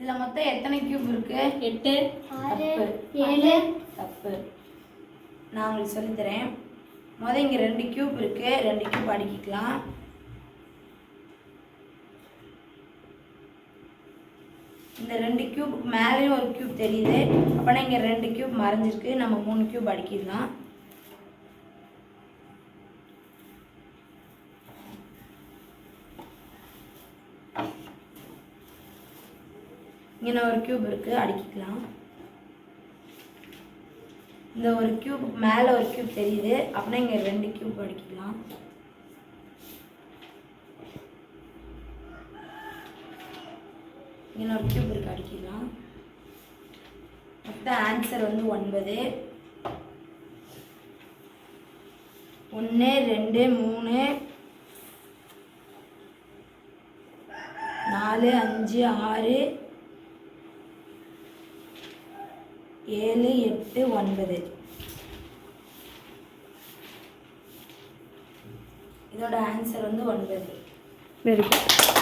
இதில் மொத்தம் எத்தனை கியூப் இருக்கு? 8 6 7 தப்பு. நான் உங்களுக்கு சொல்லித்தரேன். முதல் இங்கே 2 கியூப் இருக்கு, 2 கியூப் அடுக்கிக்கலாம். இந்த 2 கியூப் மேலேயும் ஒரு கியூப் தெரியுது, அப்போனா இங்கே 2 கியூப் மறைஞ்சிருக்கு. நம்ம 3 கியூப் அடிக்கிடலாம். இங்கே ஒரு கியூப் இருக்குது, அடிக்கிக்கலாம். இந்த ஒரு கியூப் மேலே ஒரு கியூப் தெரியுது, அப்படின்னா இங்கே 2 கியூப் அடிக்கலாம். இங்கே ஒரு கியூப் இருக்குது, அடிக்கலாம். மொத்தம் ஆன்சர் வந்து 9. 1 2 3 4 5 6 7 8 9. இதோட ஆன்சர் வந்து 9. Very good.